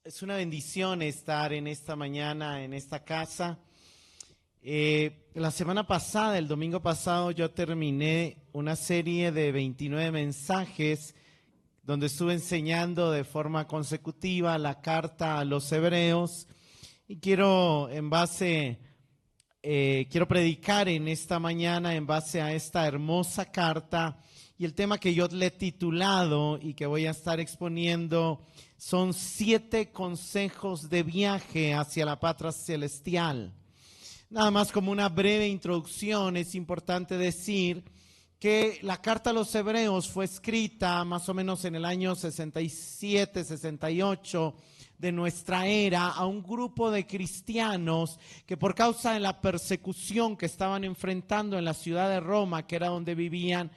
Es una bendición estar en esta mañana, en esta casa. La semana pasada, el domingo pasado, yo terminé una serie de 29 mensajes donde estuve enseñando de forma consecutiva la carta a los hebreos y quiero predicar en esta mañana en base a esta hermosa carta, y el tema que yo le he titulado y que voy a estar exponiendo son 7 consejos de viaje hacia la patria celestial. Nada más como una breve introducción, es importante decir que la carta a los hebreos fue escrita más o menos en el año 67, 68 de nuestra era a un grupo de cristianos que por causa de la persecución que estaban enfrentando en la ciudad de Roma, que era donde vivían,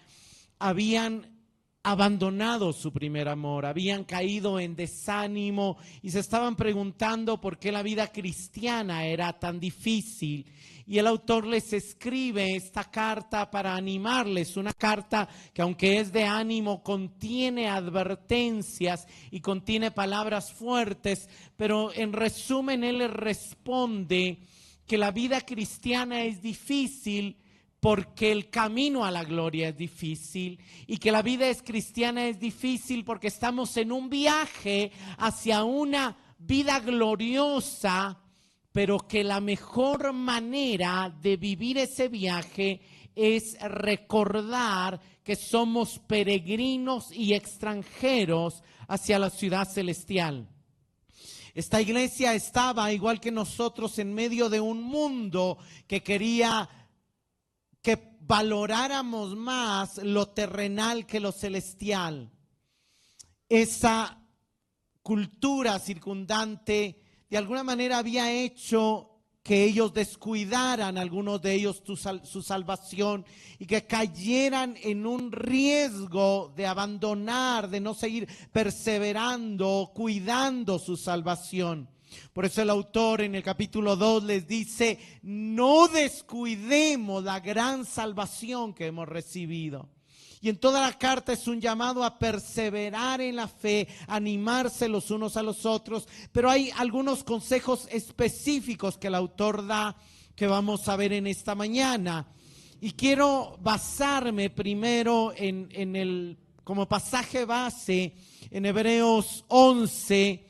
habían abandonado su primer amor, habían caído en desánimo y se estaban preguntando por qué la vida cristiana era tan difícil. Y el autor les escribe esta carta para animarles, una carta que, aunque es de ánimo, contiene advertencias y contiene palabras fuertes, pero en resumen él les responde que la vida cristiana es difícil porque el camino a la gloria es difícil, y que la vida cristiana es difícil porque estamos en un viaje hacia una vida gloriosa, pero que la mejor manera de vivir ese viaje es recordar que somos peregrinos y extranjeros hacia la ciudad celestial. Esta iglesia estaba, igual que nosotros, en medio de un mundo que quería que valoráramos más lo terrenal que lo celestial. Esa cultura circundante de alguna manera había hecho que ellos descuidaran, algunos de ellos, su salvación, y que cayeran en un riesgo de abandonar, de no seguir perseverando, cuidando su salvación. Por eso el autor en el capítulo 2 les dice: no descuidemos la gran salvación que hemos recibido. Y en toda la carta es un llamado a perseverar en la fe, animarse los unos a los otros, pero hay algunos consejos específicos que el autor da que vamos a ver en esta mañana. Y quiero basarme primero como pasaje base en Hebreos 11.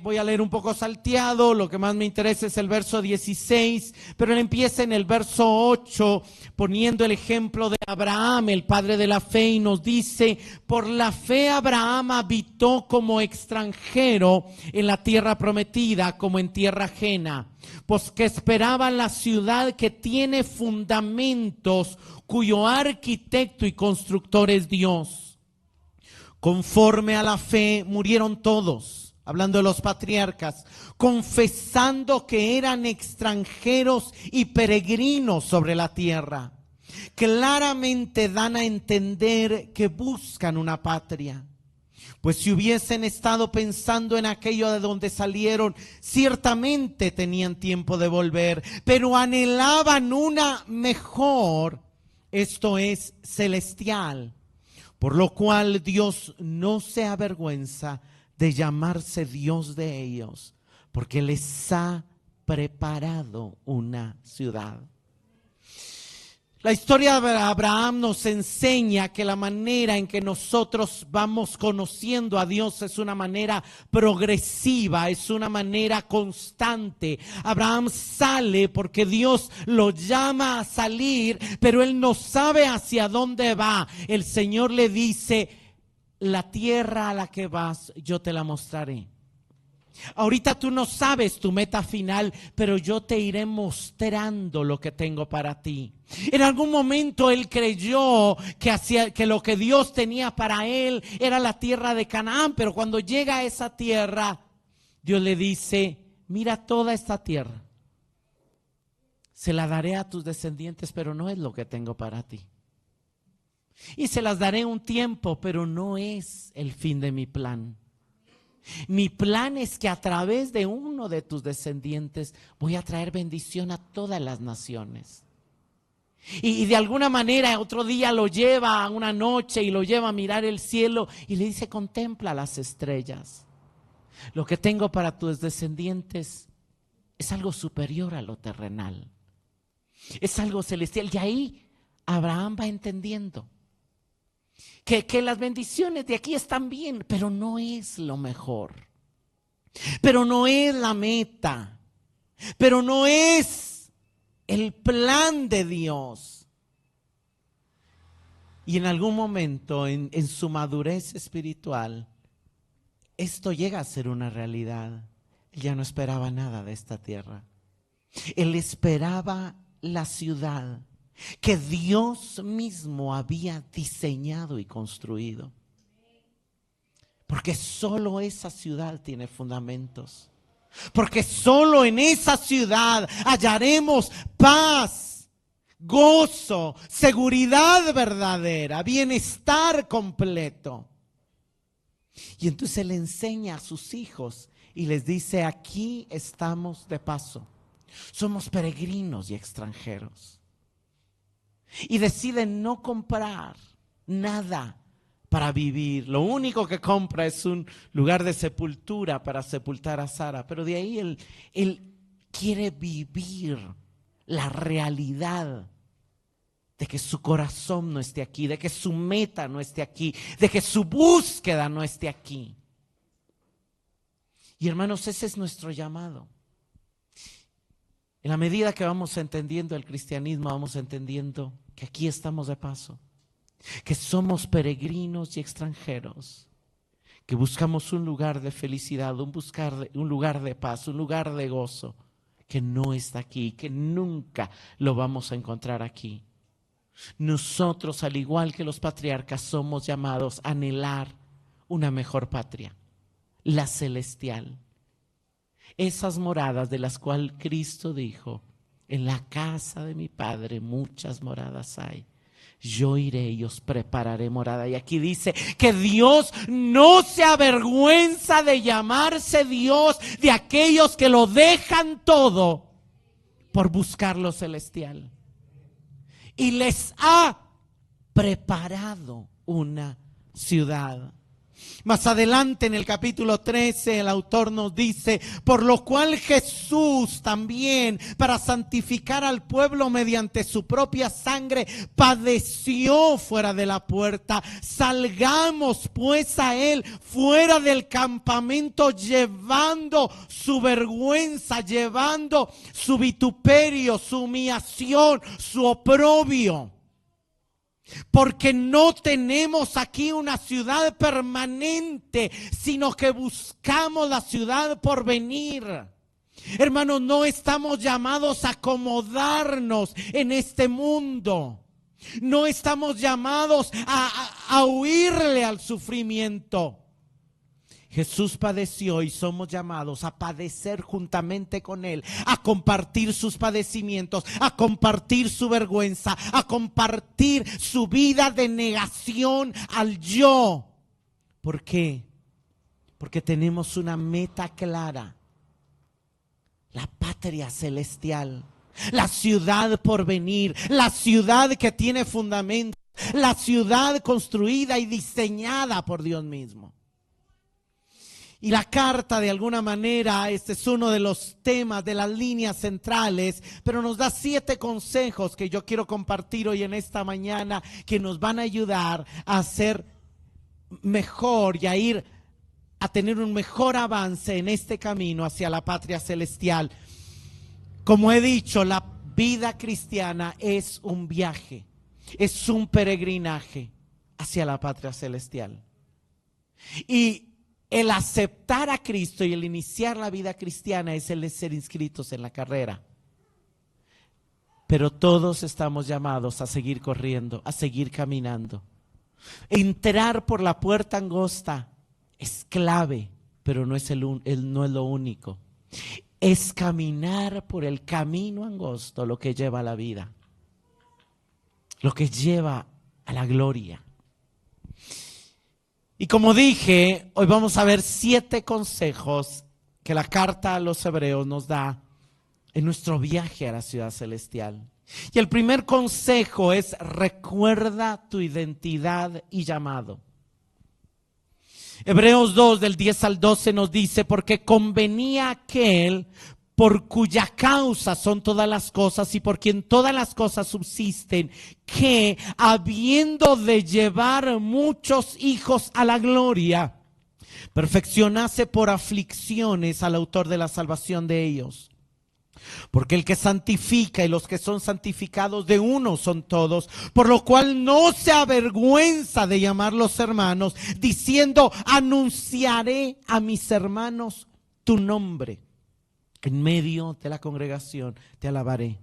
Voy a leer un poco salteado, lo que más me interesa es el verso 16, pero él empieza en el verso 8 poniendo el ejemplo de Abraham, el padre de la fe, y nos dice: por la fe Abraham habitó como extranjero en la tierra prometida, como en tierra ajena, pues que esperaba la ciudad que tiene fundamentos, cuyo arquitecto y constructor es Dios. Conforme a la fe murieron todos, hablando de los patriarcas, confesando que eran extranjeros y peregrinos sobre la tierra. Claramente dan a entender que buscan una patria. Pues si hubiesen estado pensando en aquello de donde salieron, ciertamente tenían tiempo de volver, pero anhelaban una mejor, esto es, celestial. Por lo cual Dios no se avergüenza de llamarse Dios de ellos, porque les ha preparado una ciudad. La historia de Abraham nos enseña que la manera en que nosotros vamos conociendo a Dios es una manera progresiva, es una manera constante. Abraham sale porque Dios lo llama a salir, pero él no sabe hacia dónde va. El Señor le dice: la tierra a la que vas, yo te la mostraré. Ahorita tú no sabes tu meta final, pero yo te iré mostrando lo que tengo para ti. En algún momento él creyó que lo que Dios tenía para él era la tierra de Canaán, pero cuando llega a esa tierra, Dios le dice: mira toda esta tierra, se la daré a tus descendientes, pero no es lo que tengo para ti. Y se las daré un tiempo, pero no es el fin de mi plan. Mi plan es que a través de uno de tus descendientes voy a traer bendición a todas las naciones. Y de alguna manera otro día lo lleva a una noche y lo lleva a mirar el cielo y le dice: contempla las estrellas. Lo que tengo para tus descendientes es algo superior a lo terrenal. Es algo celestial. Y ahí Abraham va entendiendo que las bendiciones de aquí están bien, pero no es lo mejor. Pero no es la meta. Pero no es el plan de Dios. Y en algún momento, en su madurez espiritual, esto llega a ser una realidad. Él ya no esperaba nada de esta tierra. Él esperaba la ciudad que Dios mismo había diseñado y construido. Porque solo esa ciudad tiene fundamentos. Porque solo en esa ciudad hallaremos paz, gozo, seguridad verdadera, bienestar completo. Y entonces Él enseña a sus hijos y les dice: aquí estamos de paso, somos peregrinos y extranjeros. Y deciden no comprar nada para vivir. Lo único que compra es un lugar de sepultura para sepultar a Sara. Pero de ahí él quiere vivir la realidad de que su corazón no esté aquí, de que su meta no esté aquí, de que su búsqueda no esté aquí. Y hermanos, ese es nuestro llamado. En la medida que vamos entendiendo el cristianismo, vamos entendiendo que aquí estamos de paso, que somos peregrinos y extranjeros, que buscamos un lugar de felicidad, un lugar de paz, un lugar de gozo, que no está aquí, que nunca lo vamos a encontrar aquí. Nosotros, al igual que los patriarcas, somos llamados a anhelar una mejor patria, la celestial. Esas moradas de las cuales Cristo dijo: en la casa de mi Padre muchas moradas hay. Yo iré y os prepararé morada. Y aquí dice que Dios no se avergüenza de llamarse Dios de aquellos que lo dejan todo por buscar lo celestial. Y les ha preparado una ciudad. Más adelante en el capítulo 13 el autor nos dice: por lo cual Jesús también, para santificar al pueblo mediante su propia sangre, padeció fuera de la puerta. Salgamos pues a él fuera del campamento, llevando su vergüenza, llevando su vituperio, su humillación, su oprobio. Porque no tenemos aquí una ciudad permanente, sino que buscamos la ciudad por venir. Hermanos, no estamos llamados a acomodarnos en este mundo. No estamos llamados a huirle al sufrimiento. Jesús padeció y somos llamados a padecer juntamente con Él, a compartir sus padecimientos, a compartir su vergüenza, a compartir su vida de negación al yo. ¿Por qué? Porque tenemos una meta clara: la patria celestial, la ciudad por venir, la ciudad que tiene fundamentos, la ciudad construida y diseñada por Dios mismo. Y la carta, de alguna manera, este es uno de los temas, de las líneas centrales, pero nos da 7 consejos que yo quiero compartir hoy en esta mañana, que nos van a ayudar a ser mejor y a tener un mejor avance en este camino hacia la patria celestial. Como he dicho, la vida cristiana es un viaje, es un peregrinaje hacia la patria celestial. Y el aceptar a Cristo y el iniciar la vida cristiana es el de ser inscritos en la carrera. Pero todos estamos llamados a seguir corriendo, a seguir caminando. Entrar por la puerta angosta es clave, pero no es lo único. Es caminar por el camino angosto lo que lleva a la vida, lo que lleva a la gloria. Y como dije, hoy vamos a ver 7 consejos que la carta a los hebreos nos da en nuestro viaje a la ciudad celestial. Y el primer consejo es: recuerda tu identidad y llamado. Hebreos 2 del 10 al 12 nos dice: porque convenía aquel por cuya causa son todas las cosas y por quien todas las cosas subsisten, que habiendo de llevar muchos hijos a la gloria, perfeccionase por aflicciones al autor de la salvación de ellos. Porque el que santifica y los que son santificados de uno son todos, por lo cual no se avergüenza de llamarlos hermanos, diciendo: anunciaré a mis hermanos tu nombre. En medio de la congregación te alabaré.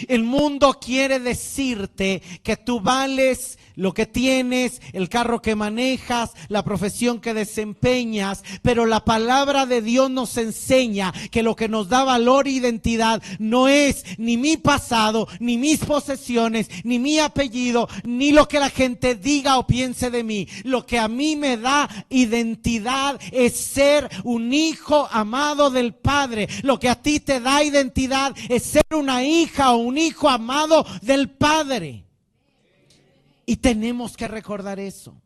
El mundo quiere decirte que tú vales lo que tienes, el carro que manejas, la profesión que desempeñas, pero la palabra de Dios nos enseña que lo que nos da valor e identidad no es ni mi pasado, ni mis posesiones, ni mi apellido, ni lo que la gente diga o piense de mí. Lo que a mí me da identidad es ser un hijo amado del Padre. Lo que a ti te da identidad es ser una hija o un hijo amado del Padre. Y tenemos que recordar eso.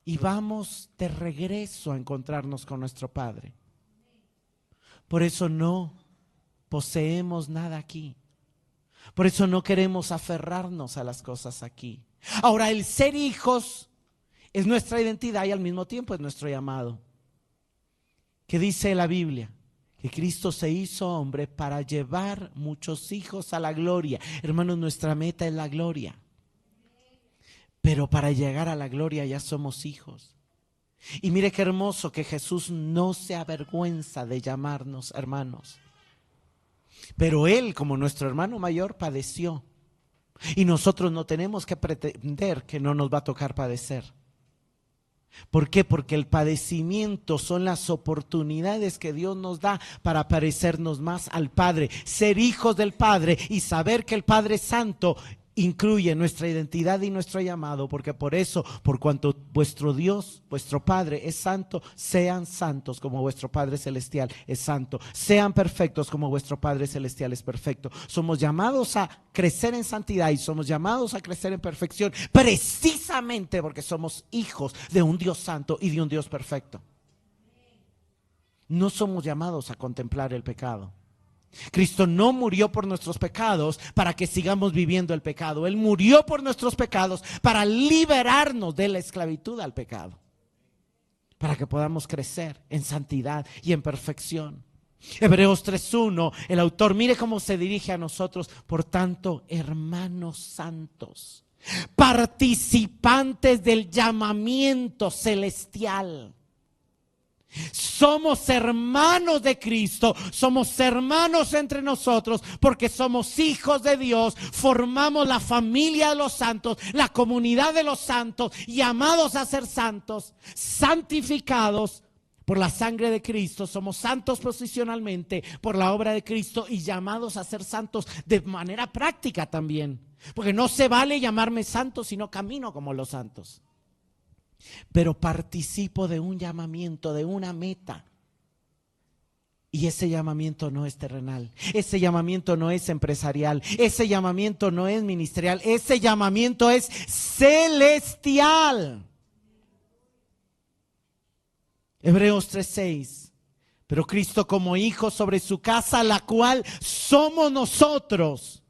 Y vamos de regreso a encontrarnos con nuestro Padre. Por eso no poseemos nada aquí. Por eso no queremos aferrarnos a las cosas aquí. Ahora, el ser hijos es nuestra identidad y al mismo tiempo es nuestro llamado. ¿Qué dice la Biblia? Que Cristo se hizo hombre para llevar muchos hijos a la gloria. Hermanos, nuestra meta es la gloria. Pero para llegar a la gloria ya somos hijos. Y mire qué hermoso que Jesús no se avergüenza de llamarnos hermanos. Pero Él, como nuestro hermano mayor, padeció. Y nosotros no tenemos que pretender que no nos va a tocar padecer. ¿Por qué? Porque el padecimiento son las oportunidades que Dios nos da para parecernos más al Padre, ser hijos del Padre y saber que el Padre Santo incluye nuestra identidad y nuestro llamado, porque por eso, por cuanto vuestro Dios, vuestro Padre es santo, sean santos como vuestro Padre Celestial es santo, sean perfectos como vuestro Padre Celestial es perfecto. Somos llamados a crecer en santidad y somos llamados a crecer en perfección precisamente porque somos hijos de un Dios santo y de un Dios perfecto. No somos llamados a contemplar el pecado. Cristo no murió por nuestros pecados para que sigamos viviendo el pecado. Él murió por nuestros pecados para liberarnos de la esclavitud al pecado, para que podamos crecer en santidad y en perfección. Hebreos 3:1, el autor, mire cómo se dirige a nosotros: por tanto, hermanos santos, participantes del llamamiento celestial. Somos hermanos de Cristo, somos hermanos entre nosotros porque somos hijos de Dios, formamos la familia de los santos, la comunidad de los santos, llamados a ser santos, santificados por la sangre de Cristo. Somos santos posicionalmente por la obra de Cristo y llamados a ser santos de manera práctica también, porque no se vale llamarme santo si no camino como los santos. Pero participo de un llamamiento, de una meta. Y ese llamamiento no es terrenal, ese llamamiento no es empresarial, ese llamamiento no es ministerial, ese llamamiento es celestial. Hebreos 3:6. Pero Cristo como hijo sobre su casa, la cual somos nosotros,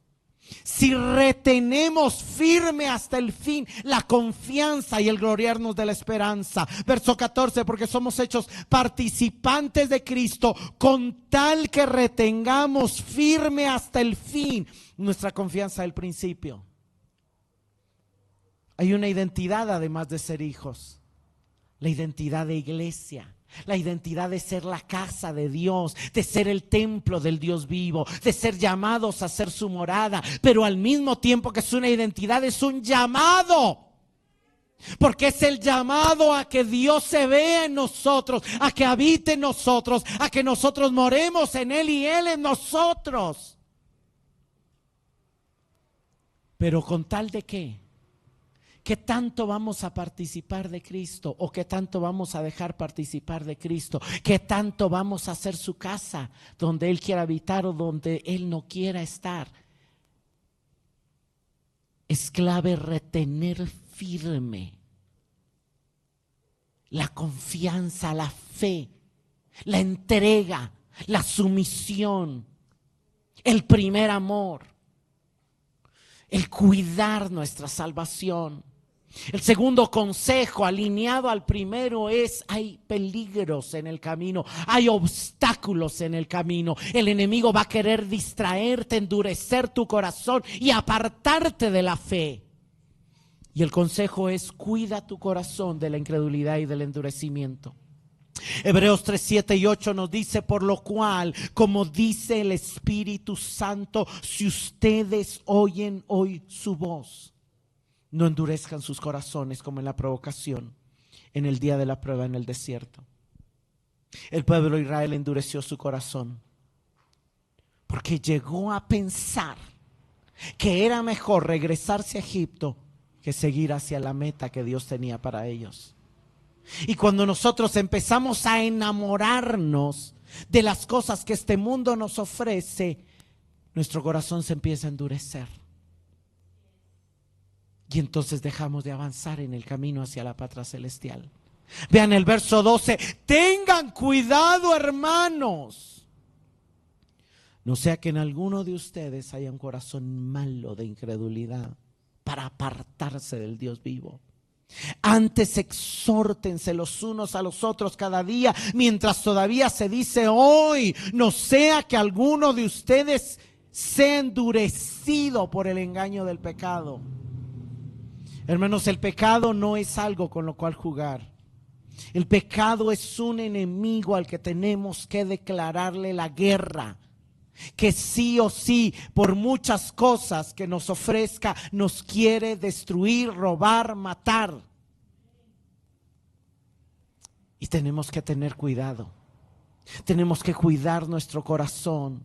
si retenemos firme hasta el fin la confianza y el gloriarnos de la esperanza. Verso 14, porque somos hechos participantes de Cristo, con tal que retengamos firme hasta el fin nuestra confianza del principio. Hay una identidad además de ser hijos, la identidad de iglesia. La identidad de ser la casa de Dios, de ser el templo del Dios vivo, de ser llamados a ser su morada, pero al mismo tiempo que es una identidad, es un llamado. Porque es el llamado a que Dios se vea en nosotros, a que habite en nosotros, a que nosotros moremos en Él y Él en nosotros. Pero con tal de ¿qué? ¿Qué tanto vamos a participar de Cristo o qué tanto vamos a dejar participar de Cristo? ¿Qué tanto vamos a hacer su casa donde Él quiera habitar o donde Él no quiera estar? Es clave retener firme la confianza, la fe, la entrega, la sumisión, el primer amor, el cuidar nuestra salvación. El segundo consejo, alineado al primero, es: hay peligros en el camino, hay obstáculos en el camino. El enemigo va a querer distraerte, endurecer tu corazón y apartarte de la fe. Y el consejo es: cuida tu corazón de la incredulidad y del endurecimiento. Hebreos 3, 7 y 8 nos dice: por lo cual, como dice el Espíritu Santo, si ustedes oyen hoy su voz, no endurezcan sus corazones como en la provocación, en el día de la prueba en el desierto. El pueblo de Israel endureció su corazón porque llegó a pensar que era mejor regresarse a Egipto que seguir hacia la meta que Dios tenía para ellos. Y cuando nosotros empezamos a enamorarnos de las cosas que este mundo nos ofrece, nuestro corazón se empieza a endurecer. Y entonces dejamos de avanzar en el camino hacia la patria celestial. Vean el verso 12: tengan cuidado, hermanos, no sea que en alguno de ustedes haya un corazón malo de incredulidad para apartarse del Dios vivo. Antes exhórtense los unos a los otros cada día, mientras todavía se dice hoy, no sea que alguno de ustedes sea endurecido por el engaño del pecado. Hermanos, el pecado no es algo con lo cual jugar. El pecado es un enemigo al que tenemos que declararle la guerra, que sí o sí, por muchas cosas que nos ofrezca, nos quiere destruir, robar, matar. Y tenemos que tener cuidado. Tenemos que cuidar nuestro corazón,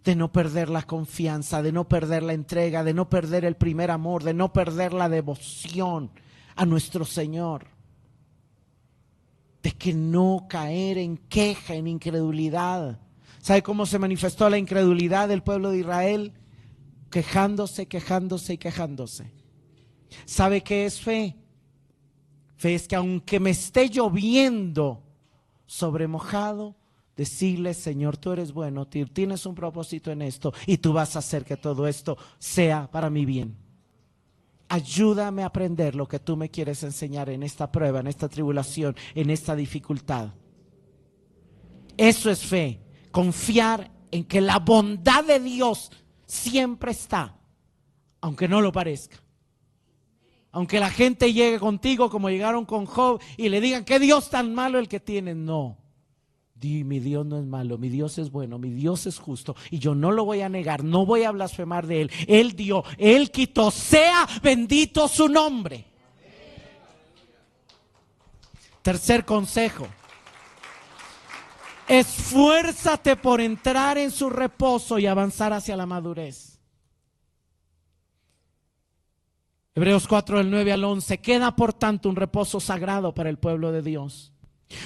de no perder la confianza, de no perder la entrega, de no perder el primer amor, de no perder la devoción a nuestro Señor, de que no caer en queja, en incredulidad. ¿Sabe cómo se manifestó la incredulidad del pueblo de Israel? Quejándose, quejándose y quejándose. ¿Sabe qué es fe? Fe es que aunque me esté lloviendo sobre mojado, decirle: Señor, tú eres bueno, tienes un propósito en esto y tú vas a hacer que todo esto sea para mi bien. Ayúdame a aprender lo que tú me quieres enseñar en esta prueba, en esta tribulación, en esta dificultad. Eso es fe, confiar en que la bondad de Dios siempre está, aunque no lo parezca. Aunque la gente llegue contigo como llegaron con Job y le digan: ¿qué Dios tan malo el que tiene? No. Mi Dios no es malo, mi Dios es bueno, mi Dios es justo y yo no lo voy a negar, no voy a blasfemar de Él. Él dio, Él quitó, sea bendito su nombre. Tercer consejo: esfuérzate por entrar en su reposo y avanzar hacia la madurez. Hebreos 4, del 9 al 11: queda por tanto un reposo sagrado para el pueblo de Dios.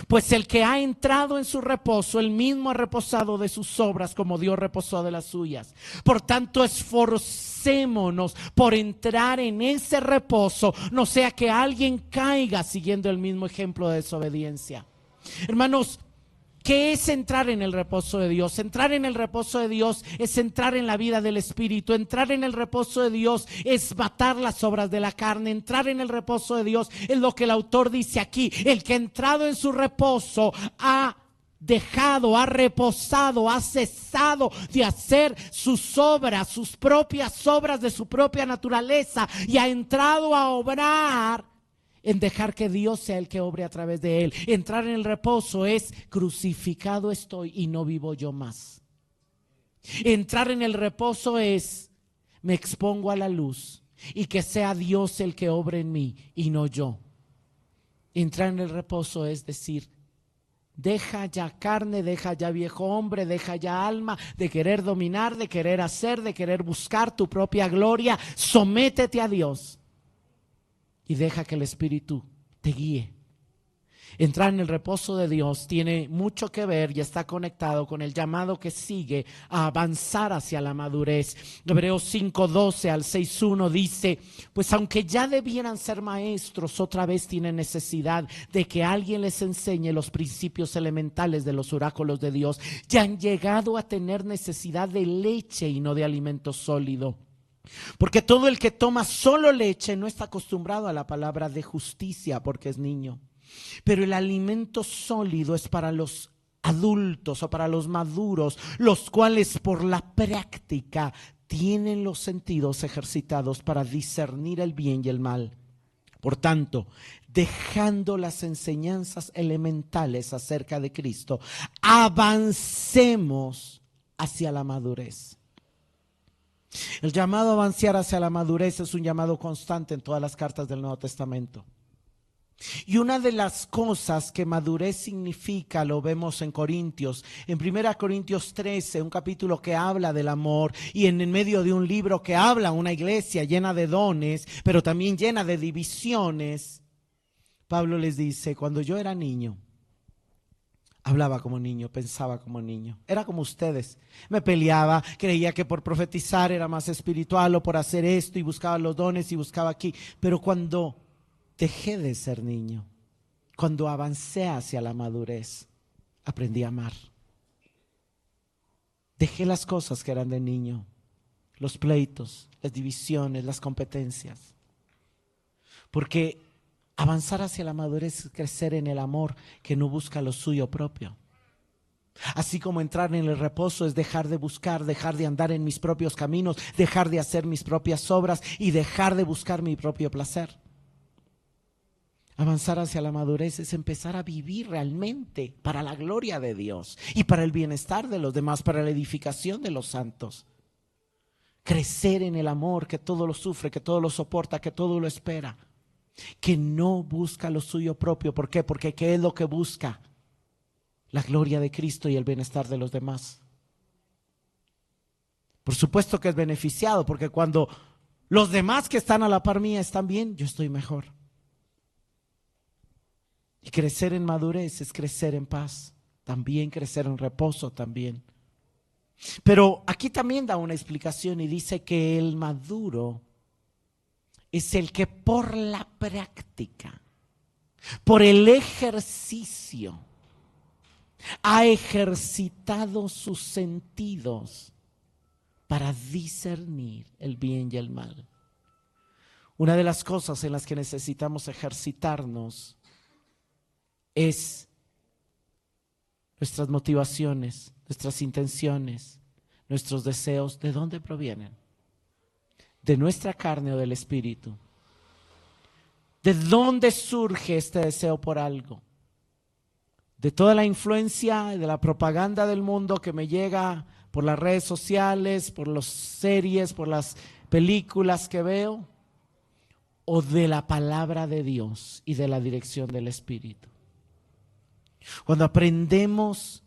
Pues el que ha entrado en su reposo, él mismo ha reposado de sus obras como Dios reposó de las suyas. Por tanto, esforcémonos por entrar en ese reposo, no sea que alguien caiga siguiendo el mismo ejemplo de desobediencia. Hermanos, ¿qué es entrar en el reposo de Dios? Entrar en el reposo de Dios es entrar en la vida del Espíritu. Entrar en el reposo de Dios es matar las obras de la carne. Entrar en el reposo de Dios es lo que el autor dice aquí: el que ha entrado en su reposo ha dejado, ha reposado, ha cesado de hacer sus obras, sus propias obras de su propia naturaleza, y ha entrado a obrar en dejar que Dios sea el que obre a través de él. Entrar en el reposo es: crucificado estoy y no vivo yo más. Entrar en el reposo es: me expongo a la luz y que sea Dios el que obre en mí y no yo. Entrar en el reposo es decir: deja ya carne, deja ya viejo hombre, deja ya alma de querer dominar, de querer hacer, de querer buscar tu propia gloria. Sométete a Dios y deja que el Espíritu te guíe. Entrar en el reposo de Dios tiene mucho que ver y está conectado con el llamado que sigue a avanzar hacia la madurez. Hebreos 5:12 al 6:1 dice: pues aunque ya debieran ser maestros, otra vez tienen necesidad de que alguien les enseñe los principios elementales de los oráculos de Dios. Ya han llegado a tener necesidad de leche y no de alimento sólido. Porque todo el que toma solo leche no está acostumbrado a la palabra de justicia porque es niño. Pero el alimento sólido es para los adultos o para los maduros, los cuales por la práctica tienen los sentidos ejercitados para discernir el bien y el mal. Por tanto, dejando las enseñanzas elementales acerca de Cristo, avancemos hacia la madurez. El llamado a avanzar hacia la madurez es un llamado constante en todas las cartas del Nuevo Testamento. Y una de las cosas que madurez significa lo vemos en Corintios, en 1 Corintios 13, un capítulo que habla del amor, y en medio de un libro que habla una iglesia llena de dones, pero también llena de divisiones. Pablo les dice: cuando yo era niño, hablaba como niño, pensaba como niño, era como ustedes, me peleaba, creía que por profetizar era más espiritual o por hacer esto y buscaba los dones y buscaba aquí, pero cuando dejé de ser niño, cuando avancé hacia la madurez, aprendí a amar. Dejé las cosas que eran de niño, los pleitos, las divisiones, las competencias. Porque avanzar hacia la madurez es crecer en el amor que no busca lo suyo propio. Así como entrar en el reposo es dejar de buscar, dejar de andar en mis propios caminos, dejar de hacer mis propias obras y dejar de buscar mi propio placer. Avanzar hacia la madurez es empezar a vivir realmente para la gloria de Dios y para el bienestar de los demás, para la edificación de los santos. Crecer en el amor que todo lo sufre, que todo lo soporta, que todo lo espera, que no busca lo suyo propio. ¿Por qué? Porque ¿qué es lo que busca? La gloria de Cristo y el bienestar de los demás. Por supuesto que es beneficiado, porque cuando los demás que están a la par mía están bien, yo estoy mejor. Y crecer en madurez es crecer en paz, también crecer en reposo también. Pero aquí también da una explicación y dice que el maduro es el que por la práctica, por el ejercicio, ha ejercitado sus sentidos para discernir el bien y el mal. Una de las cosas en las que necesitamos ejercitarnos es nuestras motivaciones, nuestras intenciones, nuestros deseos. ¿De dónde provienen? ¿De nuestra carne o del espíritu? ¿De dónde surge este deseo por algo? ¿De toda la influencia, de la propaganda del mundo que me llega por las redes sociales, por las series, por las películas que veo? ¿O de la palabra de Dios y de la dirección del Espíritu? Cuando aprendemos,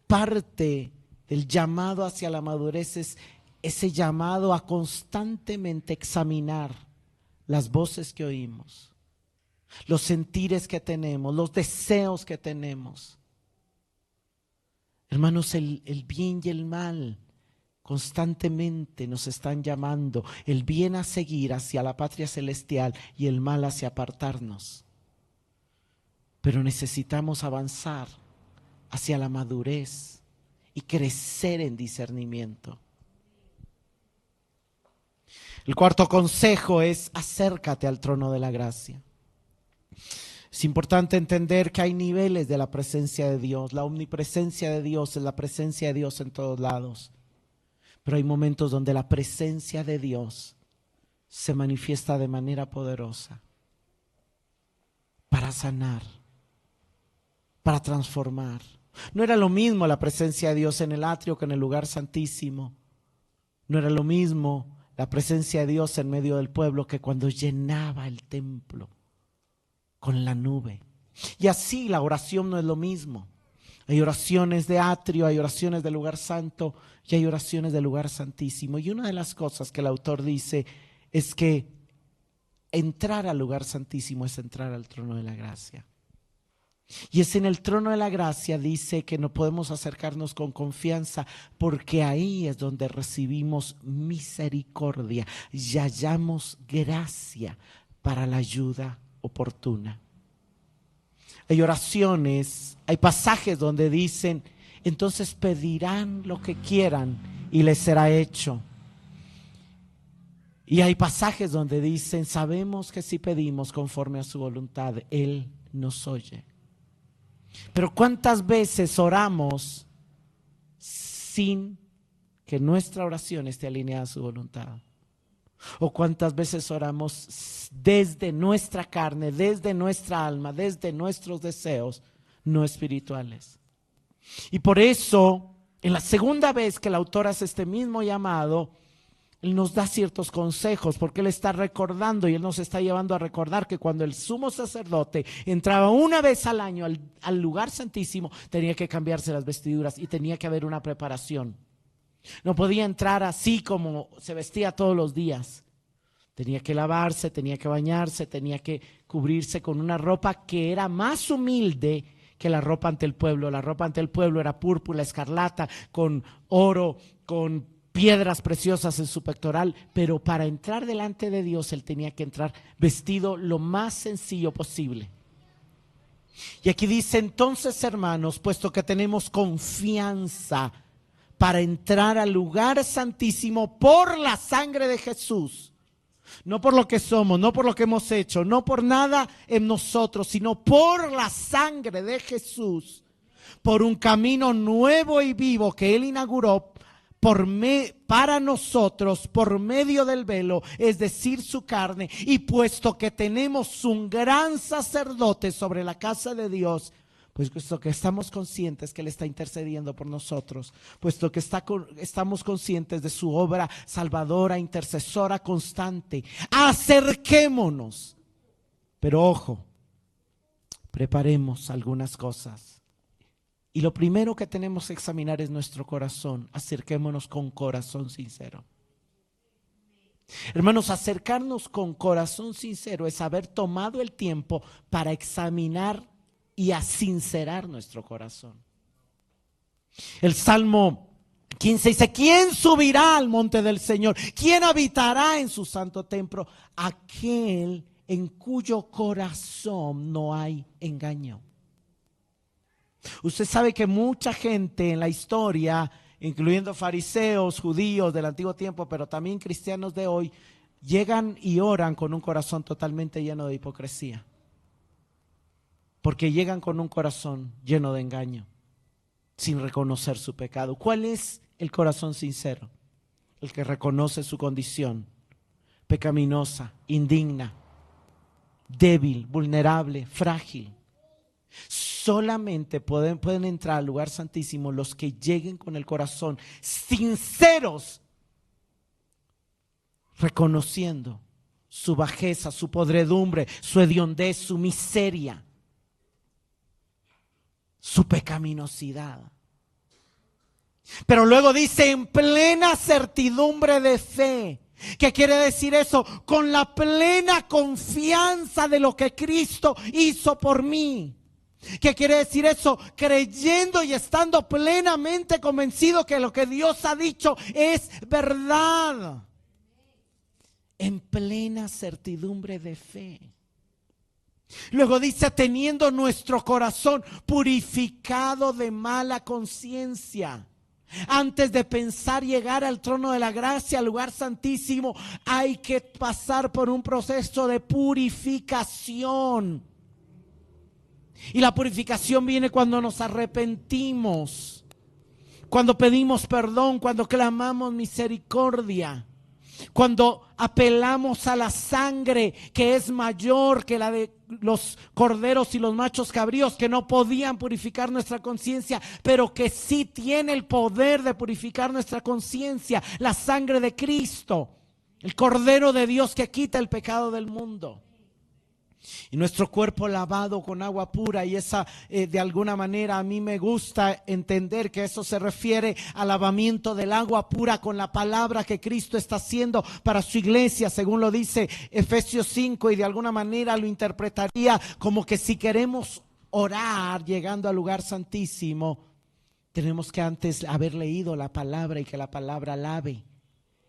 parte del llamado hacia la madurez es ese llamado a constantemente examinar las voces que oímos, los sentires que tenemos, los deseos que tenemos. Hermanos, el bien y el mal constantemente nos están llamando, el bien a seguir hacia la patria celestial y el mal hacia apartarnos. Pero necesitamos avanzar hacia la madurez y crecer en discernimiento. El cuarto consejo es: acércate al trono de la gracia. Es importante entender que hay niveles de la presencia de Dios. La omnipresencia de Dios es la presencia de Dios en todos lados. Pero hay momentos donde la presencia de Dios se manifiesta de manera poderosa para sanar, para transformar. No era lo mismo la presencia de Dios en el atrio que en el lugar santísimo. No era lo mismo la presencia de Dios en medio del pueblo que cuando llenaba el templo con la nube. Y así la oración no es lo mismo. Hay oraciones de atrio, hay oraciones del lugar santo y hay oraciones del lugar santísimo. Y una de las cosas que el autor dice es que entrar al lugar santísimo es entrar al trono de la gracia. Y es en el trono de la gracia, dice que no podemos acercarnos con confianza, porque ahí es donde recibimos misericordia y hallamos gracia para la ayuda oportuna. Hay oraciones, hay pasajes donde dicen, entonces pedirán lo que quieran y les será hecho. Y hay pasajes donde dicen, sabemos que si pedimos conforme a su voluntad, Él nos oye. Pero ¿cuántas veces oramos sin que nuestra oración esté alineada a su voluntad? ¿O cuántas veces oramos desde nuestra carne, desde nuestra alma, desde nuestros deseos no espirituales? Y por eso, en la segunda vez que el autor hace este mismo llamado, Él nos da ciertos consejos, porque Él está recordando y Él nos está llevando a recordar que cuando el sumo sacerdote entraba una vez al año al lugar santísimo, tenía que cambiarse las vestiduras y tenía que haber una preparación. No podía entrar así como se vestía todos los días. Tenía que lavarse, tenía que bañarse, tenía que cubrirse con una ropa que era más humilde que la ropa ante el pueblo. La ropa ante el pueblo era púrpura, escarlata, con oro, con piedras preciosas en su pectoral, pero para entrar delante de Dios Él tenía que entrar vestido lo más sencillo posible. Y aquí dice, entonces hermanos, puesto que tenemos confianza para entrar al lugar santísimo por la sangre de Jesús, no por lo que somos, no por lo que hemos hecho, no por nada en nosotros, sino por la sangre de Jesús, por un camino nuevo y vivo que Él inauguró para nosotros por medio del velo, es decir, su carne. Y puesto que tenemos un gran sacerdote sobre la casa de Dios, pues puesto que estamos conscientes que Él está intercediendo por nosotros, puesto que estamos conscientes de su obra salvadora, intercesora constante, acerquémonos. Pero ojo, preparemos algunas cosas. Y lo primero que tenemos que examinar es nuestro corazón. Acerquémonos con corazón sincero. Hermanos, acercarnos con corazón sincero es haber tomado el tiempo para examinar y a sincerar nuestro corazón. El Salmo 15 dice, ¿quién subirá al monte del Señor? ¿Quién habitará en su santo templo? Aquel en cuyo corazón no hay engaño. Usted sabe que mucha gente en la historia, incluyendo fariseos, judíos del antiguo tiempo, pero también cristianos de hoy, llegan y oran con un corazón totalmente lleno de hipocresía. Porque llegan con un corazón lleno de engaño, sin reconocer su pecado. ¿Cuál es el corazón sincero? El que reconoce su condición pecaminosa, indigna, débil, vulnerable, frágil. Solamente pueden entrar al lugar santísimo los que lleguen con el corazón sinceros, reconociendo su bajeza, su podredumbre, su hediondez, su miseria, su pecaminosidad. Pero luego dice en plena certidumbre de fe. ¿Qué quiere decir eso? Con la plena confianza de lo que Cristo hizo por mí. ¿Qué quiere decir eso? Creyendo y estando plenamente convencido que lo que Dios ha dicho es verdad. En plena certidumbre de fe. Luego dice, teniendo nuestro corazón purificado de mala conciencia. Antes de pensar llegar al trono de la gracia, al lugar santísimo, hay que pasar por un proceso de purificación. Y la purificación viene cuando nos arrepentimos, cuando pedimos perdón, cuando clamamos misericordia, cuando apelamos a la sangre que es mayor que la de los corderos y los machos cabríos, que no podían purificar nuestra conciencia, pero que sí tiene el poder de purificar nuestra conciencia, la sangre de Cristo, el Cordero de Dios que quita el pecado del mundo. Y nuestro cuerpo lavado con agua pura, y esa de alguna manera a mí me gusta entender que eso se refiere al lavamiento del agua pura con la palabra que Cristo está haciendo para su iglesia, según lo dice Efesios 5, y de alguna manera lo interpretaría como que si queremos orar llegando al lugar santísimo, tenemos que antes haber leído la palabra y que la palabra lave,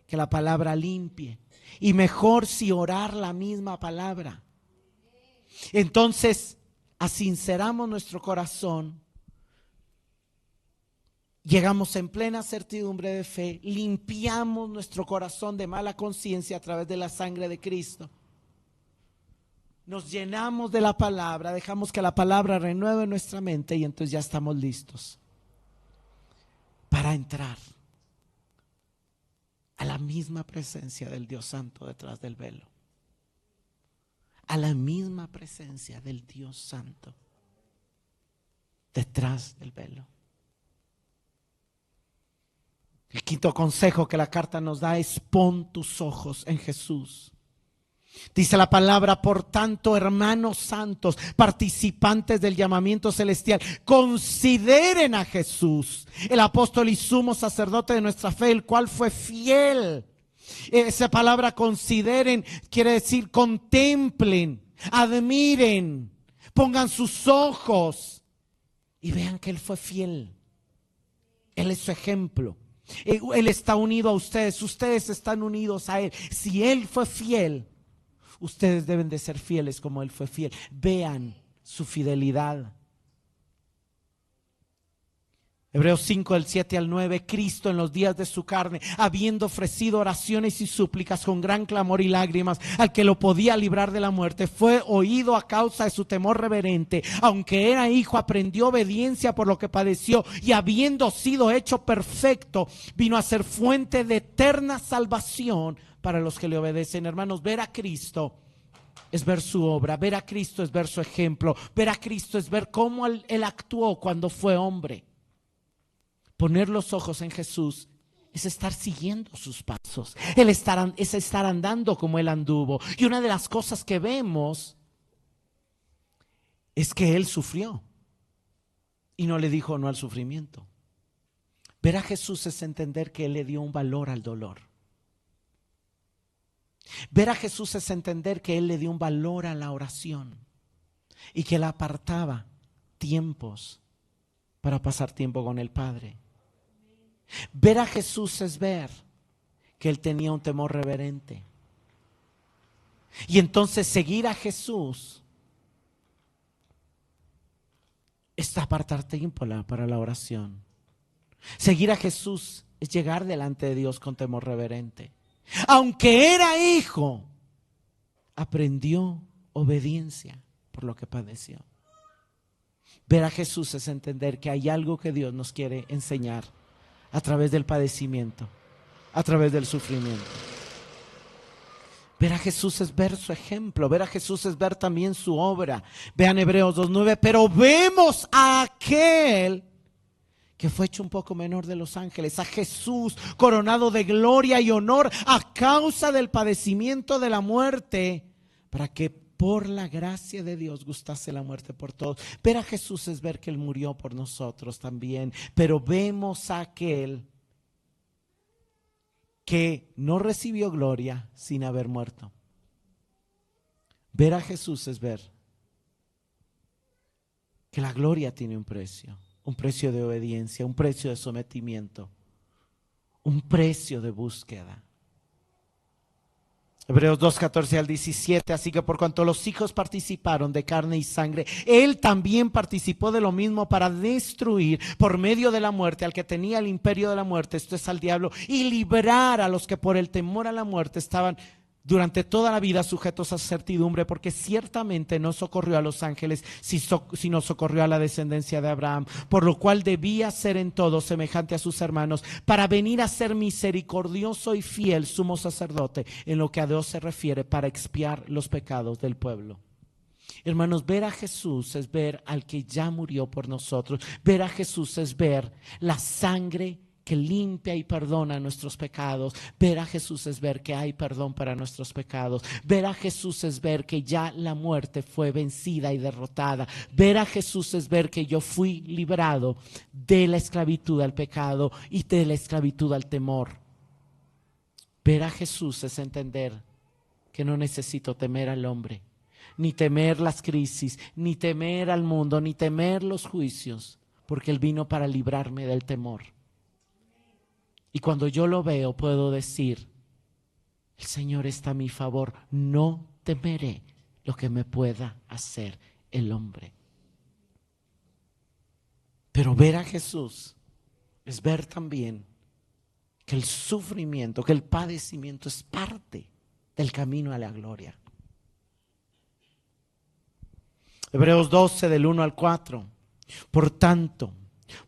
que la palabra limpie. Y mejor si orar la misma palabra. Entonces, asinceramos nuestro corazón, llegamos en plena certidumbre de fe, limpiamos nuestro corazón de mala conciencia a través de la sangre de Cristo. Nos llenamos de la palabra, dejamos que la palabra renueve nuestra mente y entonces ya estamos listos para entrar a la misma presencia del Dios Santo detrás del velo. A la misma presencia del Dios Santo detrás del velo. El quinto consejo que la carta nos da es: pon tus ojos en Jesús. Dice la palabra: por tanto, hermanos santos, participantes del llamamiento celestial, consideren a Jesús, el apóstol y sumo sacerdote de nuestra fe, el cual fue fiel. Esa palabra consideren quiere decir contemplen, admiren, pongan sus ojos y vean que Él fue fiel. Él es su ejemplo. Él está unido a ustedes, ustedes están unidos a Él. Si Él fue fiel, ustedes deben de ser fieles como Él fue fiel. Vean su fidelidad. Hebreos 5, del 7 al 9, Cristo en los días de su carne, habiendo ofrecido oraciones y súplicas con gran clamor y lágrimas al que lo podía librar de la muerte, fue oído a causa de su temor reverente. Aunque era hijo, aprendió obediencia por lo que padeció, y habiendo sido hecho perfecto, vino a ser fuente de eterna salvación para los que le obedecen. Hermanos, ver a Cristo es ver su obra, ver a Cristo es ver su ejemplo, ver a Cristo es ver cómo él actuó cuando fue hombre. Poner los ojos en Jesús es estar siguiendo sus pasos, es estar andando como Él anduvo. Y una de las cosas que vemos es que Él sufrió y no le dijo no al sufrimiento. Ver a Jesús es entender que Él le dio un valor al dolor. Ver a Jesús es entender que Él le dio un valor a la oración y que Él apartaba tiempos para pasar tiempo con el Padre. Ver a Jesús es ver que Él tenía un temor reverente. Y entonces seguir a Jesús es apartar tiempo para la oración. Seguir a Jesús es llegar delante de Dios con temor reverente. Aunque era hijo, aprendió obediencia por lo que padeció. Ver a Jesús es entender que hay algo que Dios nos quiere enseñar a través del padecimiento, a través del sufrimiento. Ver a Jesús es ver su ejemplo, ver a Jesús es ver también su obra. Vean Hebreos 2:9, pero vemos a aquel que fue hecho un poco menor de los ángeles, a Jesús coronado de gloria y honor a causa del padecimiento de la muerte, para que por la gracia de Dios gustase la muerte por todos. Ver a Jesús es ver que Él murió por nosotros también, pero vemos a aquel que no recibió gloria sin haber muerto. Ver a Jesús es ver que la gloria tiene un precio de obediencia, un precio de sometimiento, un precio de búsqueda. Hebreos 2:14 al 17, así que por cuanto los hijos participaron de carne y sangre, Él también participó de lo mismo para destruir por medio de la muerte al que tenía el imperio de la muerte, esto es al diablo, y librar a los que por el temor a la muerte estaban durante toda la vida sujetos a certidumbre, porque ciertamente no socorrió a los ángeles, sino socorrió a la descendencia de Abraham, por lo cual debía ser en todo semejante a sus hermanos, para venir a ser misericordioso y fiel sumo sacerdote en lo que a Dios se refiere, para expiar los pecados del pueblo. Hermanos, ver a Jesús es ver al que ya murió por nosotros. Ver a Jesús es ver la sangre que limpia y perdona nuestros pecados. Ver a Jesús es ver que hay perdón para nuestros pecados. Ver a Jesús es ver que ya la muerte fue vencida y derrotada. Ver a Jesús es ver que yo fui librado de la esclavitud al pecado y de la esclavitud al temor. Ver a Jesús es entender que no necesito temer al hombre, ni temer las crisis, ni temer al mundo, ni temer los juicios, porque Él vino para librarme del temor. Y cuando yo lo veo, puedo decir, el Señor está a mi favor, no temeré lo que me pueda hacer el hombre. Pero ver a Jesús es ver también que el sufrimiento, que el padecimiento es parte del camino a la gloria. Hebreos 12 del 1 al 4. Por tanto,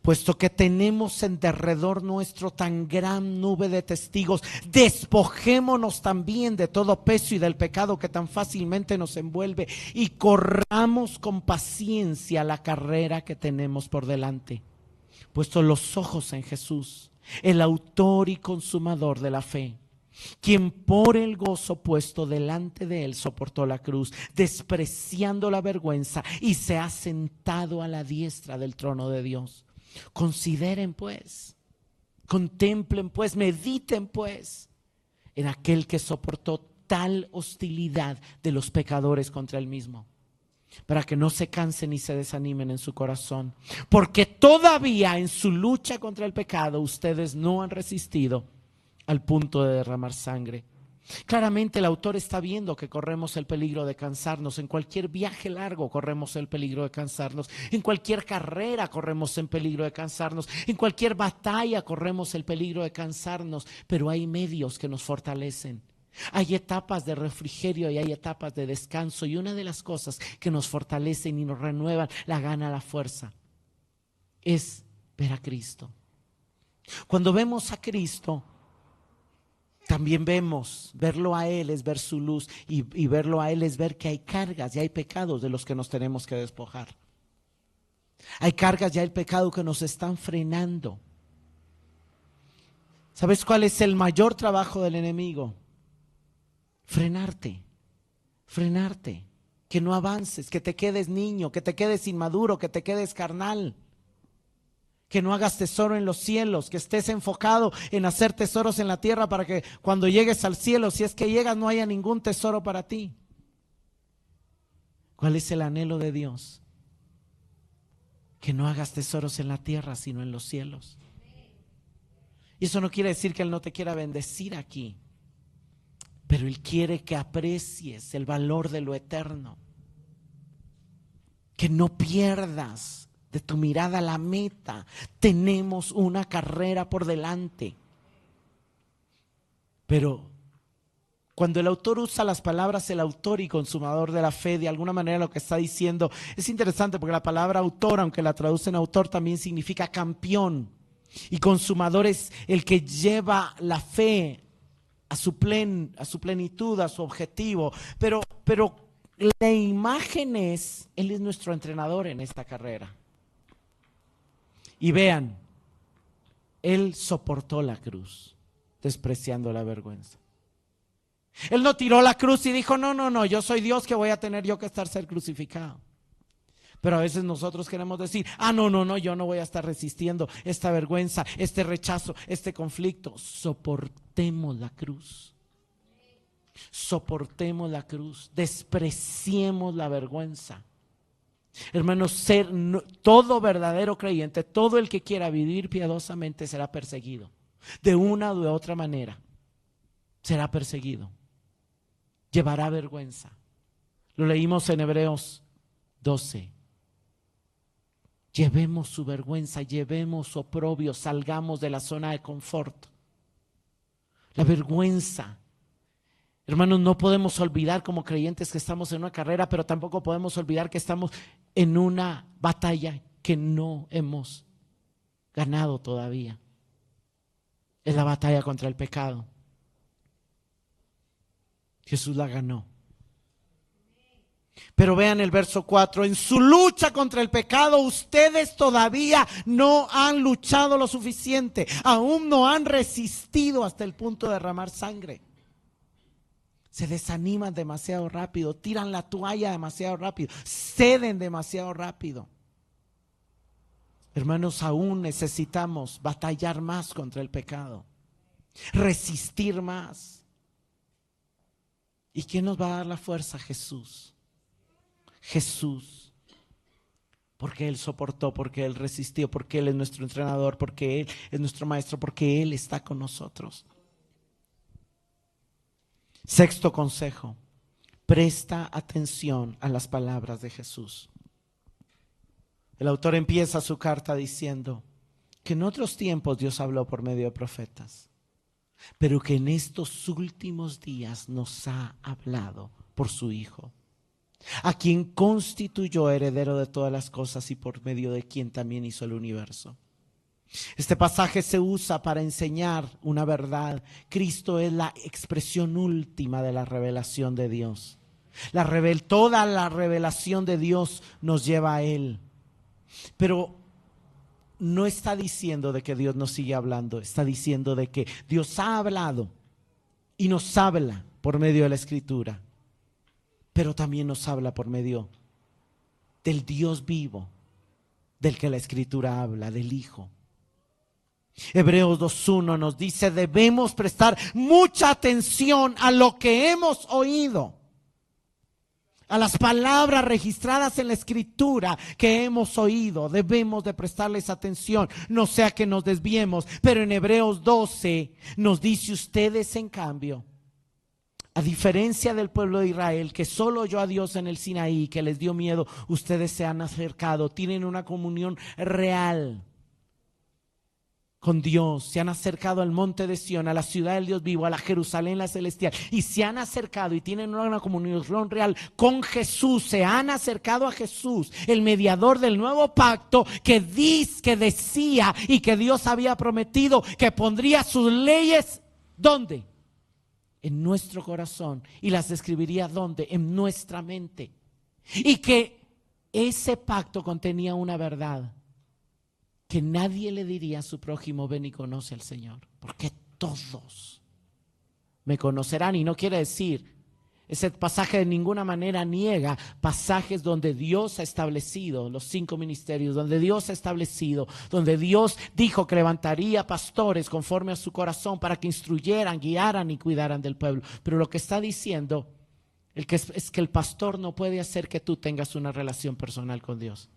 puesto que tenemos en derredor nuestro tan gran nube de testigos, despojémonos también de todo peso y del pecado que tan fácilmente nos envuelve y corramos con paciencia la carrera que tenemos por delante, puesto los ojos en Jesús, el autor y consumador de la fe, quien por el gozo puesto delante de él soportó la cruz, despreciando la vergüenza, y se ha sentado a la diestra del trono de Dios. Consideren pues, contemplen pues, mediten pues en aquel que soportó tal hostilidad de los pecadores contra él mismo, para que no se cansen ni se desanimen en su corazón, porque todavía en su lucha contra el pecado ustedes no han resistido al punto de derramar sangre. Claramente el autor está viendo que corremos el peligro de cansarnos. En cualquier viaje largo corremos el peligro de cansarnos. En cualquier carrera corremos el peligro de cansarnos. En cualquier batalla corremos el peligro de cansarnos. Pero hay medios que nos fortalecen. Hay etapas de refrigerio y hay etapas de descanso. Y una de las cosas que nos fortalecen y nos renuevan la gana, la fuerza, es ver a Cristo. Cuando vemos a Cristo, también verlo a Él es ver su luz, y verlo a Él es ver que hay cargas y hay pecados de los que nos tenemos que despojar. Hay cargas y hay pecado que nos están frenando. ¿Sabes cuál es el mayor trabajo del enemigo? Frenarte, que no avances, que te quedes niño, que te quedes inmaduro, que te quedes carnal. Que no hagas tesoro en los cielos, que estés enfocado en hacer tesoros en la tierra para que cuando llegues al cielo, si es que llegas, no haya ningún tesoro para ti. ¿Cuál es el anhelo de Dios? Que no hagas tesoros en la tierra, sino en los cielos. Y eso no quiere decir que Él no te quiera bendecir aquí, pero Él quiere que aprecies el valor de lo eterno, que no pierdas de tu mirada la meta. Tenemos una carrera por delante. Pero cuando el autor usa las palabras el autor y consumador de la fe, de alguna manera lo que está diciendo es interesante, porque la palabra autor, aunque la traducen autor, también significa campeón, y consumador es el que lleva la fe a su plenitud, a su objetivo. Pero la imagen es, Él es nuestro entrenador en esta carrera. Y vean, Él soportó la cruz, despreciando la vergüenza. Él no tiró la cruz y dijo, no, yo soy Dios, que voy a tener yo que ser crucificado. Pero a veces nosotros queremos decir, no, yo no voy a estar resistiendo esta vergüenza, este rechazo, este conflicto. Soportemos la cruz. Soportemos la cruz, despreciemos la vergüenza. Hermanos, todo verdadero creyente, todo el que quiera vivir piadosamente será perseguido. De una u otra manera será perseguido. Llevará vergüenza. Lo leímos en Hebreos 12. Llevemos su vergüenza, llevemos su oprobio, salgamos de la zona de confort. La vergüenza. Hermanos, no podemos olvidar como creyentes que estamos en una carrera, pero tampoco podemos olvidar que estamos en una batalla que no hemos ganado todavía. Es la batalla contra el pecado. Jesús la ganó. Pero vean el verso 4, en su lucha contra el pecado ustedes todavía no han luchado lo suficiente, aún no han resistido hasta el punto de derramar sangre. Se desaniman demasiado rápido, tiran la toalla demasiado rápido, ceden demasiado rápido. Hermanos, aún necesitamos batallar más contra el pecado, resistir más. ¿Y quién nos va a dar la fuerza? Jesús. Jesús. Porque Él soportó, porque Él resistió, porque Él es nuestro entrenador, porque Él es nuestro maestro, porque Él está con nosotros. Sexto consejo: presta atención a las palabras de Jesús. El autor empieza su carta diciendo que en otros tiempos Dios habló por medio de profetas, pero que en estos últimos días nos ha hablado por su Hijo, a quien constituyó heredero de todas las cosas y por medio de quien también hizo el universo. Este pasaje se usa para enseñar una verdad. Cristo es la expresión última de la revelación de Dios. Toda la revelación de Dios nos lleva a Él. Pero no está diciendo de que Dios nos sigue hablando, está diciendo de que Dios ha hablado y nos habla por medio de la Escritura, pero también nos habla por medio del Dios vivo, del que la Escritura habla, del Hijo. Hebreos 2:1 nos dice: debemos prestar mucha atención a lo que hemos oído, a las palabras registradas en la Escritura que hemos oído. Debemos de prestarles atención, no sea que nos desviemos. Pero en Hebreos 12 nos dice: ustedes en cambio, a diferencia del pueblo de Israel, que solo oyó a Dios en el Sinaí, que les dio miedo, ustedes se han acercado, tienen una comunión real con Dios, se han acercado al monte de Sión, a la ciudad del Dios vivo, a la Jerusalén la celestial, y se han acercado y tienen una comunión real con Jesús. Se han acercado a Jesús, el mediador del nuevo pacto, que decía y que Dios había prometido que pondría sus leyes, ¿dónde? En nuestro corazón, y las escribiría, ¿dónde? En nuestra mente. Y que ese pacto contenía una verdad: que nadie le diría a su prójimo: ven y conoce al Señor, porque todos me conocerán. Y no quiere decir, ese pasaje de ninguna manera niega pasajes donde Dios ha establecido los 5 ministerios, donde Dios ha establecido, donde Dios dijo que levantaría pastores conforme a su corazón para que instruyeran, guiaran y cuidaran del pueblo. Pero lo que está diciendo es que el pastor no puede hacer que tú tengas una relación personal con Dios.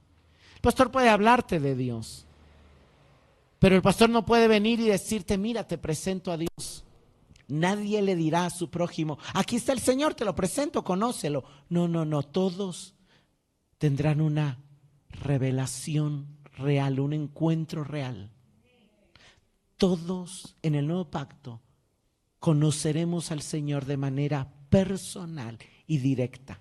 El pastor puede hablarte de Dios, pero el pastor no puede venir y decirte: mira, te presento a Dios. Nadie le dirá a su prójimo: aquí está el Señor, te lo presento, conócelo. No, todos tendrán una revelación real, un encuentro real. Todos en el nuevo pacto conoceremos al Señor de manera personal y directa.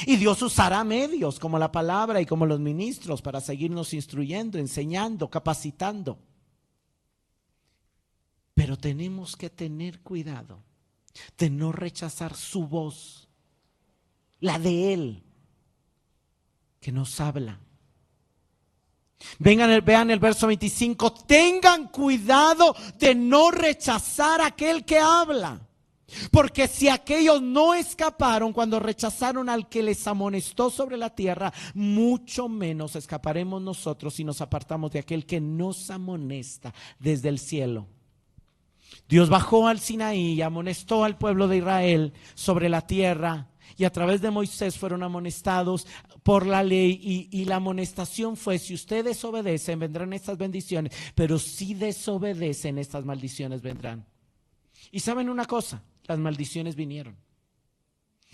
Y Dios usará medios como la palabra y como los ministros para seguirnos instruyendo, enseñando, capacitando. Pero tenemos que tener cuidado de no rechazar su voz, la de Él, que nos habla. Vean el verso 25: tengan cuidado de no rechazar a aquel que habla. Porque si aquellos no escaparon cuando rechazaron al que les amonestó sobre la tierra, mucho menos escaparemos nosotros si nos apartamos de aquel que nos amonesta desde el cielo. Dios bajó al Sinaí y amonestó al pueblo de Israel sobre la tierra, y a través de Moisés fueron amonestados por la ley, y la amonestación fue: si ustedes obedecen, vendrán estas bendiciones, pero si desobedecen, estas maldiciones vendrán. Y saben una cosa, las maldiciones vinieron.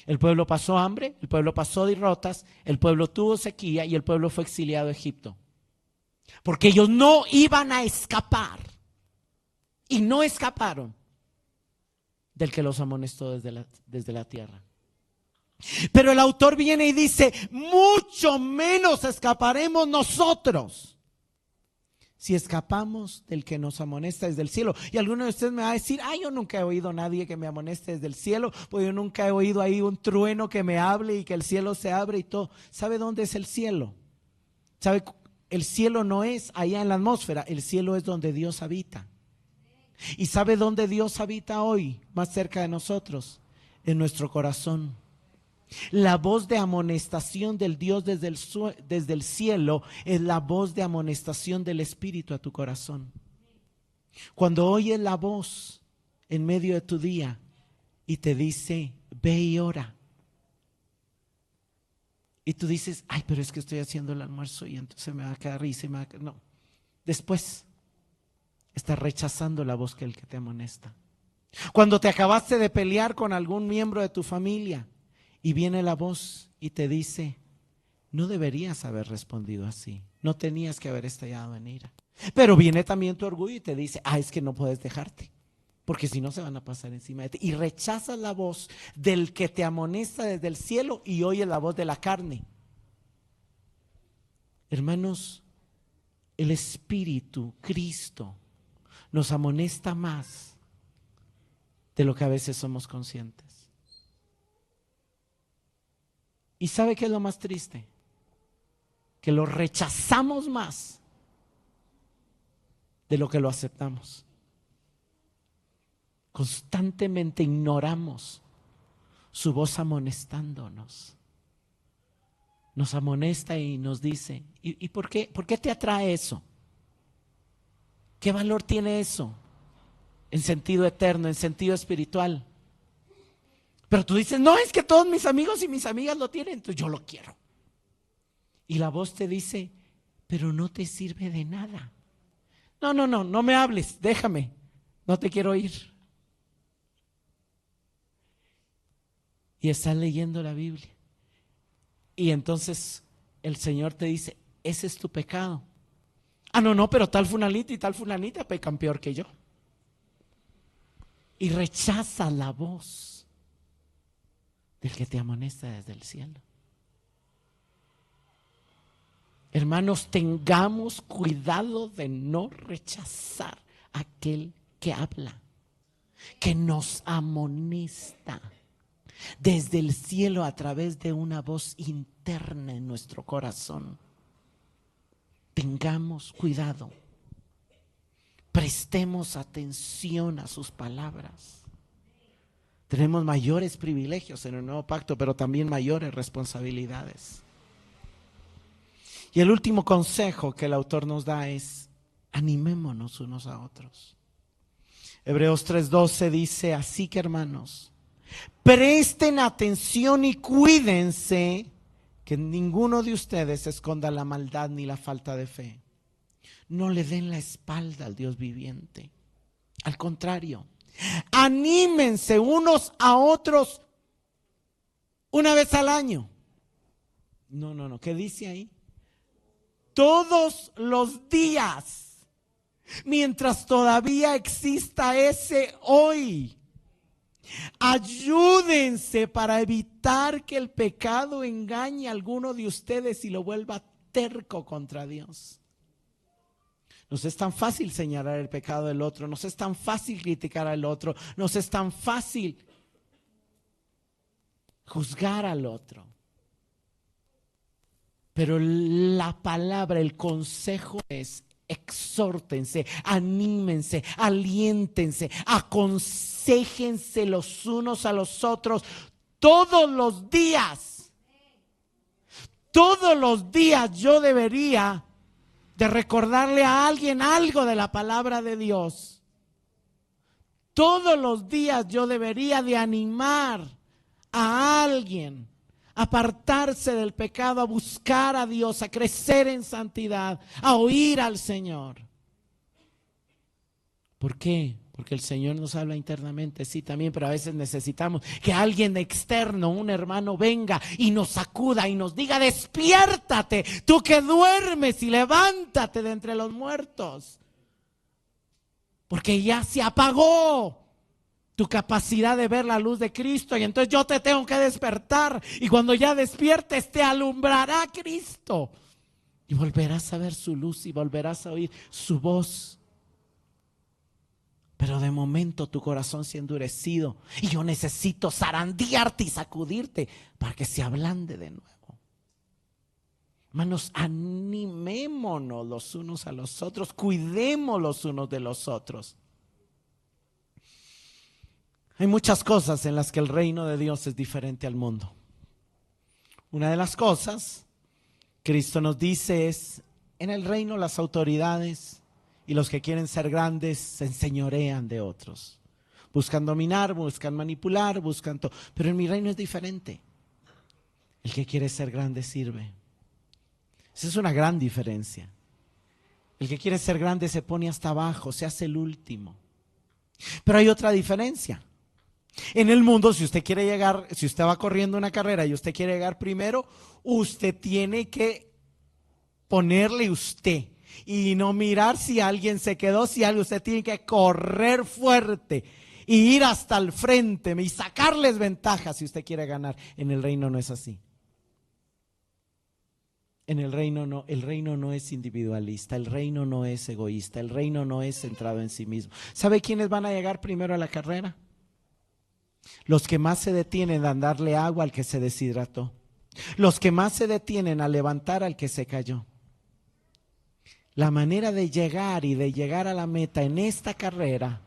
El pueblo pasó hambre, el pueblo pasó derrotas, el pueblo tuvo sequía y el pueblo fue exiliado a Egipto. Porque ellos no iban a escapar, y no escaparon del que los amonestó desde la tierra. Pero el autor viene y dice: mucho menos escaparemos nosotros si escapamos del que nos amonesta desde el cielo. Y alguno de ustedes me va a decir: yo nunca he oído a nadie que me amoneste desde el cielo, pues yo nunca he oído ahí un trueno que me hable y que el cielo se abre y todo. ¿Sabe dónde es el cielo? ¿Sabe? El cielo no es allá en la atmósfera, el cielo es donde Dios habita. ¿Y sabe dónde Dios habita hoy, más cerca de nosotros? En nuestro corazón. La voz de amonestación del Dios desde el cielo es la voz de amonestación del Espíritu a tu corazón. Cuando oyes la voz en medio de tu día y te dice: ve y ora, Y tú dices, ay, pero es que estoy haciendo el almuerzo y entonces me va a quedar risa y me va a quedar... No, después estás rechazando la voz que el que te amonesta. Cuando te acabaste de pelear con algún miembro de tu familia y viene la voz y te dice, no deberías haber respondido así, no tenías que haber estallado en ira. Pero viene también tu orgullo y te dice, es que no puedes dejarte, porque si no se van a pasar encima de ti. Y rechazas la voz del que te amonesta desde el cielo y oyes la voz de la carne. Hermanos, el Espíritu, Cristo, nos amonesta más de lo que a veces somos conscientes. ¿Y sabe qué es lo más triste? Que lo rechazamos más de lo que lo aceptamos. Constantemente ignoramos su voz amonestándonos. Nos amonesta y nos dice, ¿y por qué te atrae eso? ¿Qué valor tiene eso? En sentido eterno, en sentido espiritual. Pero tú dices, no, es que todos mis amigos y mis amigas lo tienen, entonces yo lo quiero. Y la voz te dice, pero no te sirve de nada. No me hables, déjame, no te quiero oír. Y estás leyendo la Biblia. Y entonces el Señor te dice, ese es tu pecado. No, pero tal fulanita y tal fulanita pecan peor que yo. Y rechaza la voz del que te amonesta desde el cielo. Hermanos, tengamos cuidado de no rechazar a aquel que habla, que nos amonesta desde el cielo a través de una voz interna en nuestro corazón. Tengamos cuidado, prestemos atención a sus palabras. Tenemos mayores privilegios en el nuevo pacto, pero también mayores responsabilidades. Y el último consejo que el autor nos da es, animémonos unos a otros. Hebreos 3:12 dice, así que hermanos, presten atención y cuídense que ninguno de ustedes esconda la maldad ni la falta de fe. No le den la espalda al Dios viviente. Al contrario, anímense unos a otros una vez al año. No, ¿qué dice ahí? Todos los días, mientras todavía exista ese hoy. Ayúdense para evitar que el pecado engañe a alguno de ustedes y lo vuelva terco contra Dios. Nos es tan fácil señalar el pecado del otro, nos es tan fácil criticar al otro, nos es tan fácil juzgar al otro. Pero la palabra, el consejo es: exhórtense, anímense, aliéntense, aconséjense los unos a los otros todos los días. Todos los días yo debería de recordarle a alguien algo de la palabra de Dios. Todos los días yo debería de animar a alguien a apartarse del pecado, a buscar a Dios, a crecer en santidad, a oír al Señor. ¿Por qué? Porque el Señor nos habla internamente, sí también, pero a veces necesitamos que alguien externo, un hermano, venga y nos sacuda y nos diga: despiértate, tú que duermes, y levántate de entre los muertos. Porque ya se apagó tu capacidad de ver la luz de Cristo, y entonces yo te tengo que despertar, y cuando ya despiertes te alumbrará Cristo y volverás a ver su luz y volverás a oír su voz. Pero de momento tu corazón se ha endurecido y yo necesito zarandearte y sacudirte para que se ablande de nuevo. Hermanos, animémonos los unos a los otros, cuidemos los unos de los otros. Hay muchas cosas en las que el reino de Dios es diferente al mundo. Una de las cosas, Cristo nos dice, es: en el reino las autoridades y los que quieren ser grandes se enseñorean de otros. Buscan dominar, buscan manipular, buscan todo. Pero en mi reino es diferente. El que quiere ser grande sirve. Esa es una gran diferencia. El que quiere ser grande se pone hasta abajo, se hace el último. Pero hay otra diferencia. En el mundo, si usted quiere llegar, si usted va corriendo una carrera y usted quiere llegar primero, usted tiene que ponerle usted y no mirar si alguien se quedó, si alguien, usted tiene que correr fuerte y ir hasta el frente y sacarles ventaja si usted quiere ganar. En el reino no es así. En el reino no es individualista, el reino no es egoísta, el reino no es centrado en sí mismo. ¿Sabe quiénes van a llegar primero a la carrera? Los que más se detienen a darle agua al que se deshidrató. Los que más se detienen a levantar al que se cayó. La manera de llegar y de llegar a la meta en esta carrera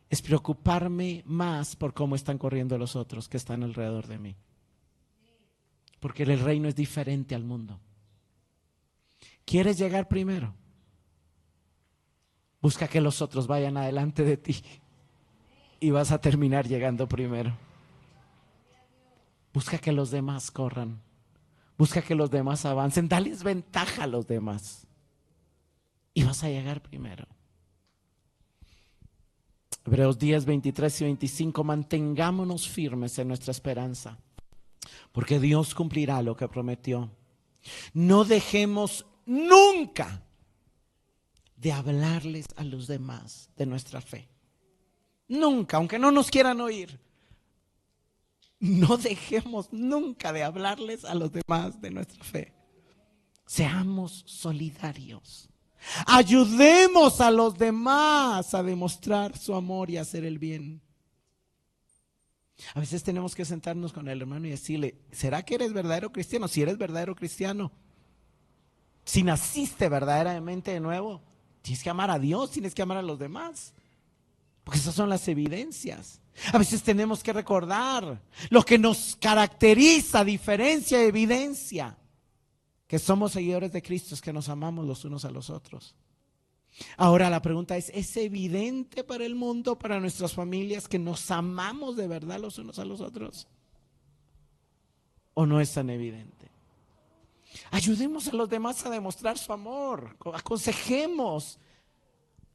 es preocuparme más por cómo están corriendo los otros que están alrededor de mí. Porque el reino es diferente al mundo. ¿Quieres llegar primero? Busca que los otros vayan adelante de ti y vas a terminar llegando primero. Busca que los demás corran. Busca que los demás avancen. Dales ventaja a los demás y vas a llegar primero. Hebreos 10, 23 y 25. Mantengámonos firmes en nuestra esperanza, porque Dios cumplirá lo que prometió. No dejemos nunca de hablarles a los demás de nuestra fe. Nunca, aunque no nos quieran oír. No dejemos nunca de hablarles a los demás de nuestra fe. Seamos solidarios. Ayudemos a los demás a demostrar su amor y a hacer el bien. A veces tenemos que sentarnos con el hermano y decirle, ¿será que eres verdadero cristiano? Si eres verdadero cristiano, si naciste verdaderamente de nuevo, tienes que amar a Dios, tienes que amar a los demás. Porque esas son las evidencias. A veces tenemos que recordar lo que nos caracteriza, diferencia, evidencia. Que somos seguidores de Cristo, es que nos amamos los unos a los otros. Ahora la pregunta ¿es evidente para el mundo, para nuestras familias, que nos amamos de verdad los unos a los otros? ¿O no es tan evidente? Ayudemos a los demás a demostrar su amor, aconsejemos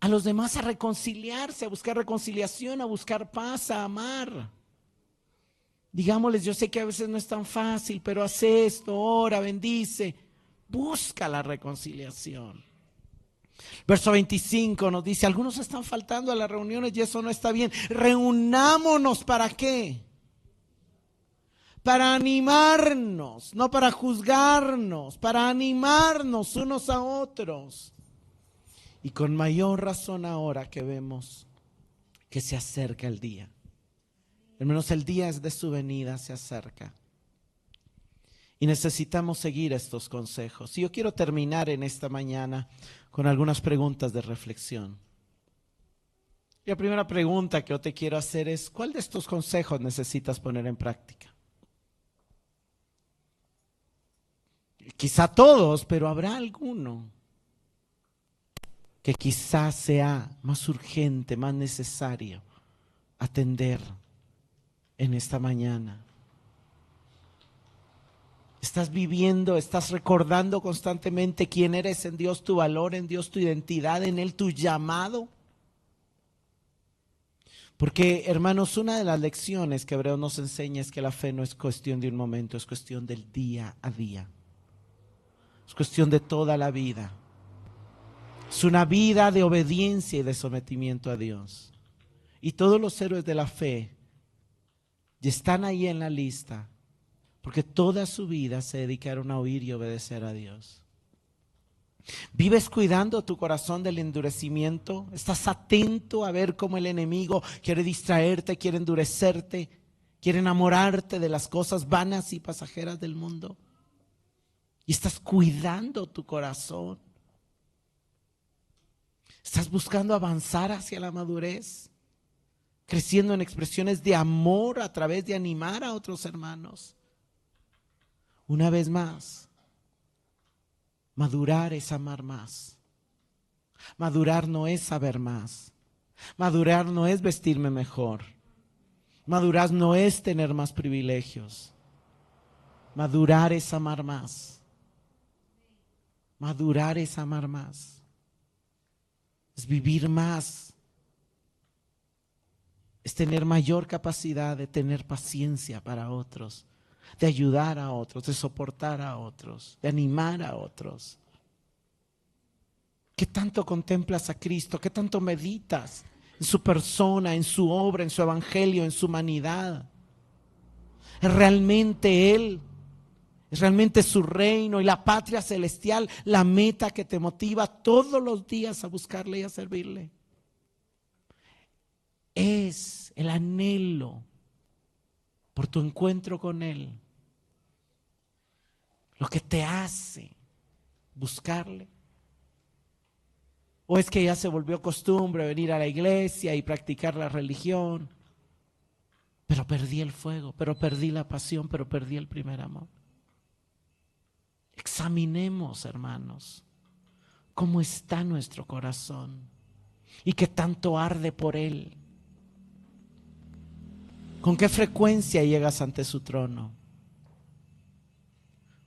a los demás a reconciliarse, a buscar reconciliación, a buscar paz, a amar. Digámosles, yo sé que a veces no es tan fácil, pero haz esto, ora, bendice, busca la reconciliación. Verso 25 nos dice, algunos están faltando a las reuniones y eso no está bien. Reunámonos, ¿para qué? Para animarnos, no para juzgarnos, para animarnos unos a otros. Y con mayor razón ahora que vemos que se acerca el día. Hermanos, el día de su venida se acerca. Y necesitamos seguir estos consejos. Y yo quiero terminar en esta mañana con algunas preguntas de reflexión. Y la primera pregunta que yo te quiero hacer es, ¿cuál de estos consejos necesitas poner en práctica? Quizá todos, pero habrá alguno que quizás sea más urgente, más necesario atender en esta mañana. Estás viviendo, estás recordando constantemente quién eres en Dios, tu valor en Dios, tu identidad en Él, tu llamado. Porque, hermanos, una de las lecciones que Hebreos nos enseña es que la fe no es cuestión de un momento, es cuestión del día a día. Es cuestión de toda la vida. Es una vida de obediencia y de sometimiento a Dios. Y todos los héroes de la fe ya están ahí en la lista, porque toda su vida se dedicaron a oír y obedecer a Dios. ¿Vives cuidando tu corazón del endurecimiento? ¿Estás atento a ver cómo el enemigo quiere distraerte, quiere endurecerte, quiere enamorarte de las cosas vanas y pasajeras del mundo? ¿Y estás cuidando tu corazón? ¿Estás buscando avanzar hacia la madurez? Creciendo en expresiones de amor a través de animar a otros hermanos. Una vez más, madurar es amar más. Madurar no es saber más. Madurar no es vestirme mejor. Madurar no es tener más privilegios. Madurar es amar más. Madurar es amar más. Es vivir más. Es tener mayor capacidad de tener paciencia para otros, de ayudar a otros, de soportar a otros, de animar a otros. ¿Qué tanto contemplas a Cristo? ¿Qué tanto meditas en su persona, en su obra, en su evangelio, en su humanidad? ¿Es realmente Él? ¿Es realmente su reino y la patria celestial la meta que te motiva todos los días a buscarle y a servirle? Es el anhelo por tu encuentro con Él lo que te hace buscarle. ¿O es que ya se volvió costumbre venir a la iglesia y practicar la religión? Pero perdí el fuego, pero perdí la pasión, pero perdí el primer amor. Examinemos, hermanos, cómo está nuestro corazón y qué tanto arde por Él. ¿Con qué frecuencia llegas ante su trono?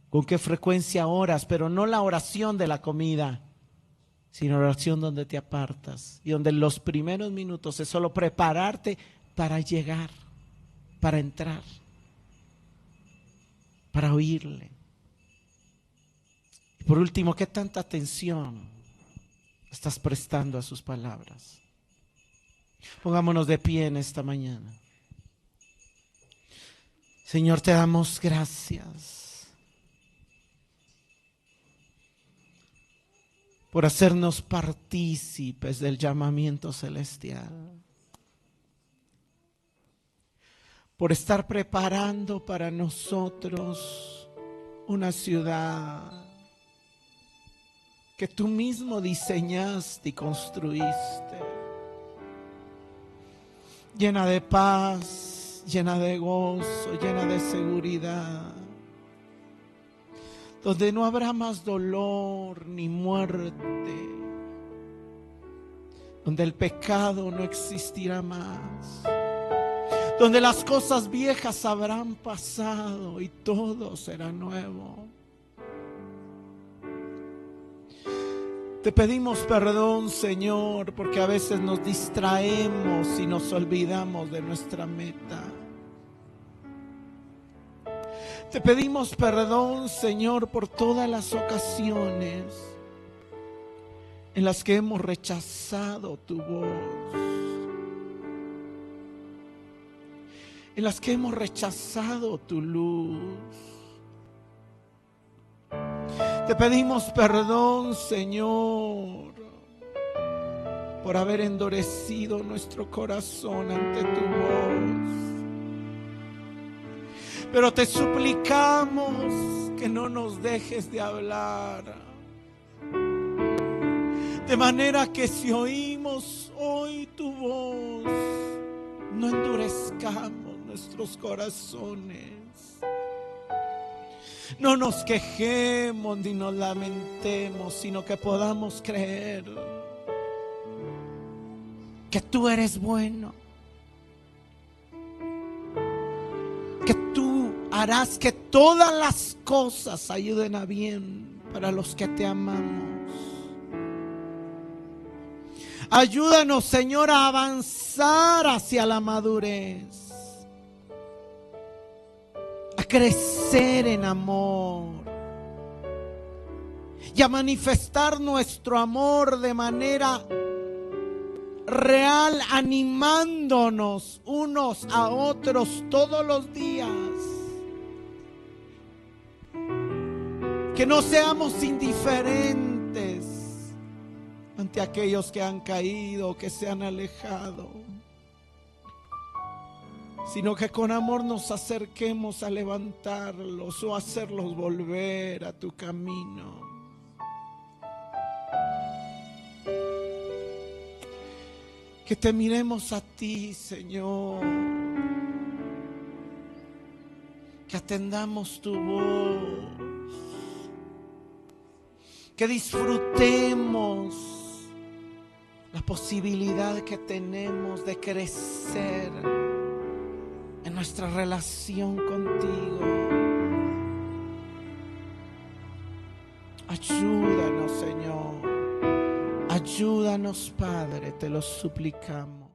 ¿Con qué frecuencia oras? Pero no la oración de la comida, sino la oración donde te apartas y donde los primeros minutos es solo prepararte para llegar, para entrar, para oírle. Y por último, ¿qué tanta atención estás prestando a sus palabras? Pongámonos de pie en esta mañana. Señor, te damos gracias por hacernos partícipes del llamamiento celestial, por estar preparando para nosotros una ciudad que tú mismo diseñaste y construiste, llena de paz, llena de gozo, llena de seguridad, donde no habrá más dolor ni muerte, donde el pecado no existirá más, donde las cosas viejas habrán pasado y todo será nuevo. Te pedimos perdón, Señor, porque a veces nos distraemos y nos olvidamos de nuestra meta. Te pedimos perdón, Señor, por todas las ocasiones en las que hemos rechazado tu voz, en las que hemos rechazado tu luz. Te pedimos perdón, Señor, por haber endurecido nuestro corazón ante tu voz. Pero te suplicamos que no nos dejes de hablar, de manera que si oímos hoy tu voz, no endurezcamos nuestros corazones, no nos quejemos ni nos lamentemos, sino que podamos creer que tú eres bueno, que tú harás que todas las cosas ayuden a bien para los que te amamos. Ayúdanos, Señor, a avanzar hacia la madurez, a crecer en amor y a manifestar nuestro amor de manera real, animándonos unos a otros todos los días. Que no seamos indiferentes ante aquellos que han caído, que se han alejado, sino que con amor nos acerquemos a levantarlos o a hacerlos volver a tu camino. Que te miremos a ti, Señor, que atendamos tu voz, que disfrutemos la posibilidad que tenemos de crecer en nuestra relación contigo. Ayúdanos, Señor. Ayúdanos, Padre, te lo suplicamos.